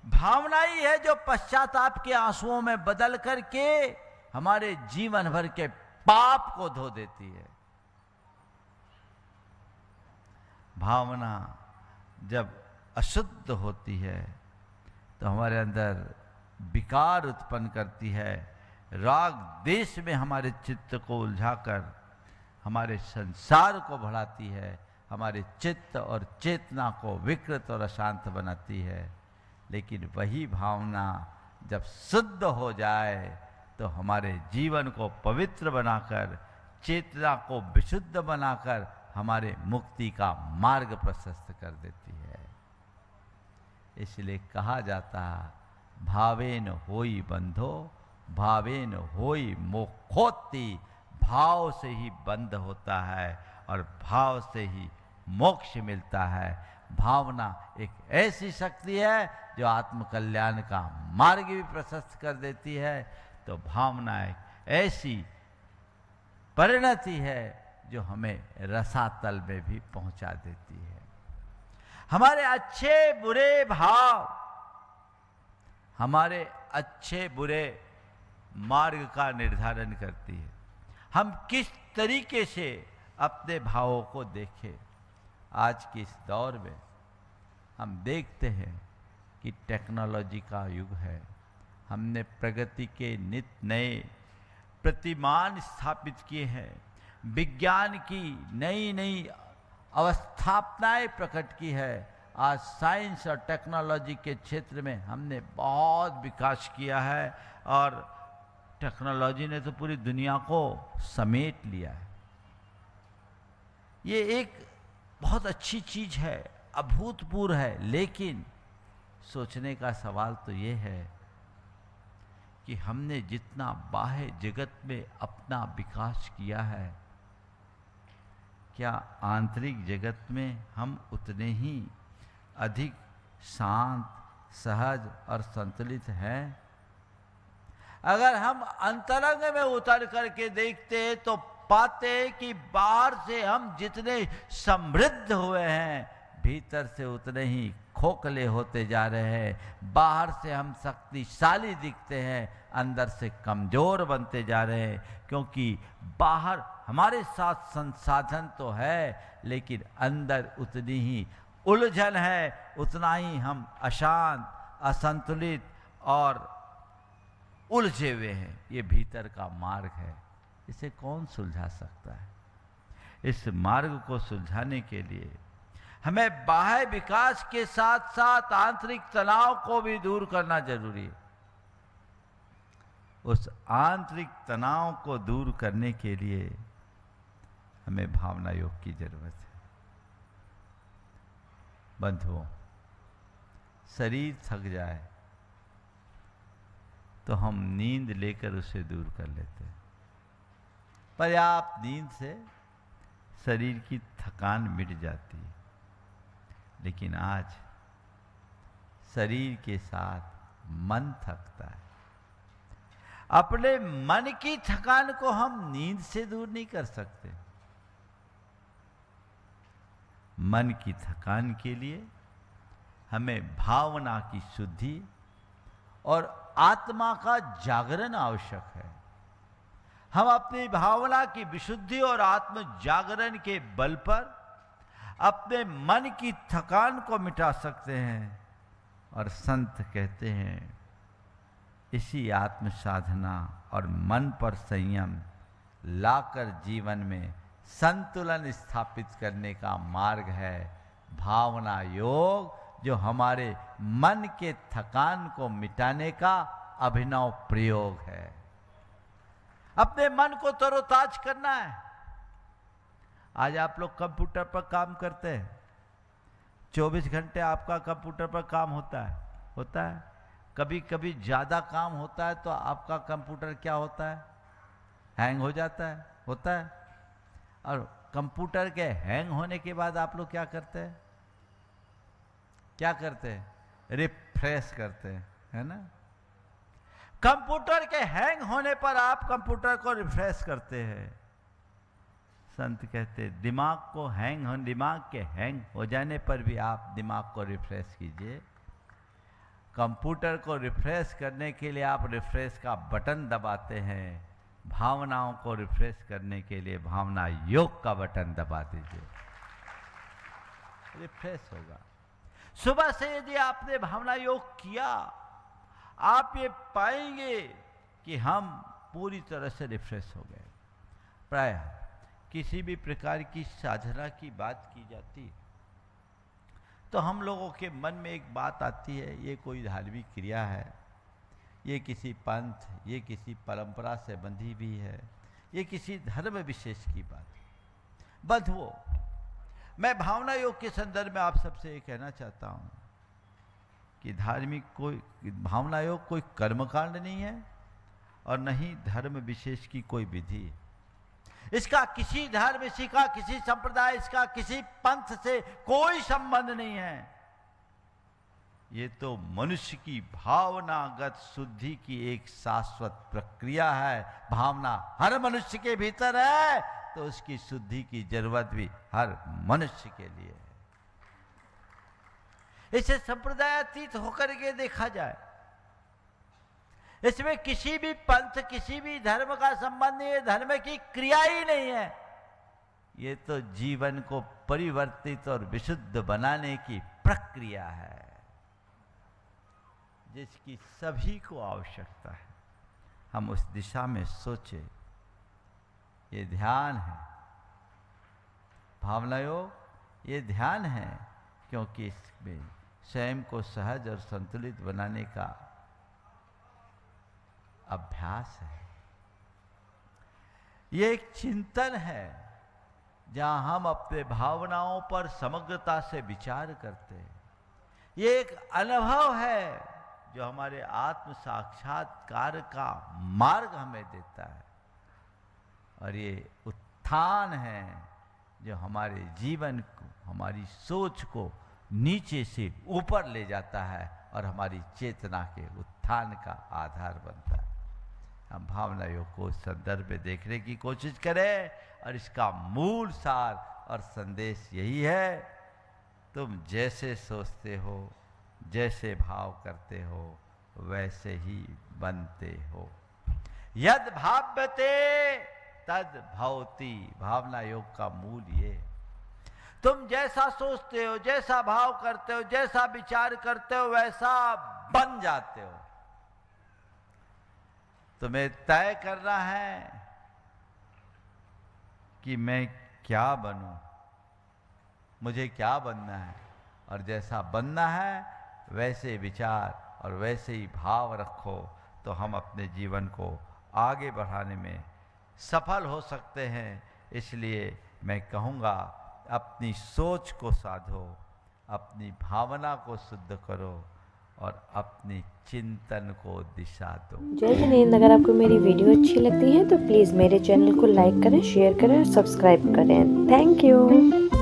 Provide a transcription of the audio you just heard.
भावना ही है जो पश्चाताप के आंसुओं में बदल करके हमारे जीवन भर के पाप को धो देती है। भावना जब अशुद्ध होती है तो हमारे अंदर विकार उत्पन्न करती है, राग देश में हमारे चित्त को उलझाकर हमारे संसार को बढ़ाती है, हमारे चित्त और चेतना को विकृत और अशांत बनाती है। लेकिन वही भावना जब शुद्ध हो जाए तो हमारे जीवन को पवित्र बनाकर, चेतना को विशुद्ध बनाकर हमारे मुक्ति का मार्ग प्रशस्त कर देती है। इसलिए कहा जाता है भावेन होई बंधो भावेन होई मोक्षोत्ति। भाव से ही बंध होता है और भाव से ही मोक्ष मिलता है। भावना एक ऐसी शक्ति है जो आत्म कल्याण का मार्ग भी प्रशस्त कर देती है। तो भावना एक ऐसी परिणति है जो हमें रसातल में भी पहुंचा देती है। हमारे अच्छे बुरे भाव हमारे अच्छे बुरे मार्ग का निर्धारण करती है। हम किस तरीके से अपने भावों को देखें। आज के इस दौर में हम देखते हैं कि टेक्नोलॉजी का युग है। हमने प्रगति के नित नए प्रतिमान स्थापित किए हैं, विज्ञान की नई नई अवस्थापनाएं प्रकट की है। आज साइंस और टेक्नोलॉजी के क्षेत्र में हमने बहुत विकास किया है और टेक्नोलॉजी ने तो पूरी दुनिया को समेट लिया है। ये एक बहुत अच्छी चीज है, अभूतपूर्व है। लेकिन सोचने का सवाल तो ये है कि हमने जितना बाह्य जगत में अपना विकास किया है, क्या आंतरिक जगत में हम उतने ही अधिक शांत, सहज और संतुलित हैं? अगर हम अंतरंग में उतर करके देखते तो पाते कि बाहर से हम जितने समृद्ध हुए हैं, भीतर से उतने ही खोखले होते जा रहे हैं। बाहर से हम शक्तिशाली दिखते हैं, अंदर से कमजोर बनते जा रहे हैं। क्योंकि बाहर हमारे साथ संसाधन तो है, लेकिन अंदर उतनी ही उलझन है, उतना ही हम अशांत, असंतुलित और उलझे हुए हैं। ये भीतर का मार्ग है, इसे कौन सुलझा सकता है? इस मार्ग को सुलझाने के लिए हमें बाह्य विकास के साथ साथ आंतरिक तनाव को भी दूर करना जरूरी है। उस आंतरिक तनाव को दूर करने के लिए हमें भावना योग की जरूरत है। बंधुओं, शरीर थक जाए तो हम नींद लेकर उसे दूर कर लेते हैं। पर्याप्त नींद से शरीर की थकान मिट जाती है। लेकिन आज शरीर के साथ मन थकता है। अपने मन की थकान को हम नींद से दूर नहीं कर सकते। मन की थकान के लिए हमें भावना की शुद्धि और आत्मा का जागरण आवश्यक है। हम अपनी भावना की विशुद्धि और आत्म जागरण के बल पर अपने मन की थकान को मिटा सकते हैं। और संत कहते हैं इसी आत्म साधना और मन पर संयम लाकर जीवन में संतुलन स्थापित करने का मार्ग है भावना योग, जो हमारे मन के थकान को मिटाने का अभिनव प्रयोग है। अपने मन को तरोताज करना है। आज आप लोग कंप्यूटर पर काम करते हैं, 24 घंटे आपका कंप्यूटर पर काम होता है। कभी कभी ज़्यादा काम होता है तो आपका कंप्यूटर क्या होता है, हैंग हो जाता है, होता है। और कंप्यूटर के हैंग होने के बाद आप लोग क्या करते हैं? रिफ्रेश करते हैं, है ना। कंप्यूटर के हैंग होने पर आप कंप्यूटर को रिफ्रेश करते हैं। संत कहते दिमाग के हैंग हो जाने पर भी आप दिमाग को रिफ्रेश कीजिए। कंप्यूटर को रिफ्रेश करने के लिए आप रिफ्रेश का बटन दबाते हैं, भावनाओं को रिफ्रेश करने के लिए भावना योग का बटन दबा दीजिए, रिफ्रेश होगा। सुबह से यदि आपने भावना योग किया, आप ये पाएंगे कि हम पूरी तरह से रिफ्रेश हो गए। प्रायः किसी भी प्रकार की साधना की बात की जाती तो हम लोगों के मन में एक बात आती है, ये कोई धार्मिक क्रिया है, ये किसी पंथ, ये किसी परंपरा से बंधी भी है, ये किसी धर्म विशेष की बात है। बंधुओं, मैं भावना योग के संदर्भ में आप सबसे ये कहना चाहता हूँ कि धार्मिक कोई भावना योग कोई कर्मकांड नहीं है और न ही धर्म विशेष की कोई विधि। इसका किसी धर्म, इसका किसी संप्रदाय, इसका किसी पंथ से कोई संबंध नहीं है। ये तो मनुष्य की भावनागत शुद्धि की एक शाश्वत प्रक्रिया है। भावना हर मनुष्य के भीतर है तो उसकी शुद्धि की जरूरत भी हर मनुष्य के लिए है। इसे संप्रदायातीत होकर के देखा जाए, इसमें किसी भी पंथ, किसी भी धर्म का संबंध नहीं है, धर्म की क्रिया ही नहीं है। ये तो जीवन को परिवर्तित और विशुद्ध बनाने की प्रक्रिया है जिसकी सभी को आवश्यकता है। हम उस दिशा में सोचे, ये ध्यान है। भावना योग ये ध्यान है क्योंकि इसमें स्वयं को सहज और संतुलित बनाने का अभ्यास है। ये एक चिंतन है जहां हम अपने भावनाओं पर समग्रता से विचार करते हैं। ये एक अनुभव है जो हमारे आत्म साक्षात्कार का मार्ग हमें देता है, और ये उत्थान है जो हमारे जीवन को, हमारी सोच को नीचे से ऊपर ले जाता है और हमारी चेतना के उत्थान का आधार बनता है। हम भावना योग को संदर्भ में देखने की कोशिश करें और इसका मूल सार और संदेश यही है, तुम जैसे सोचते हो, जैसे भाव करते हो, वैसे ही बनते हो। यद भाव्यते तद भवति। भावना योग का मूल ये, तुम जैसा सोचते हो, जैसा भाव करते हो, जैसा विचार करते हो, वैसा बन जाते हो। तुम्हें तय करना है कि मैं क्या बनूं, मुझे क्या बनना है, और जैसा बनना है वैसे विचार और वैसे ही भाव रखो तो हम अपने जीवन को आगे बढ़ाने में सफल हो सकते हैं। इसलिए मैं कहूँगा, अपनी सोच को साधो, अपनी भावना को शुद्ध करो और अपनी चिंतन को दिशा दो। जय जिनेंद्र। अगर आपको मेरी वीडियो अच्छी लगती है तो प्लीज़ मेरे चैनल को लाइक करें, शेयर करें और सब्सक्राइब करें। Thank you.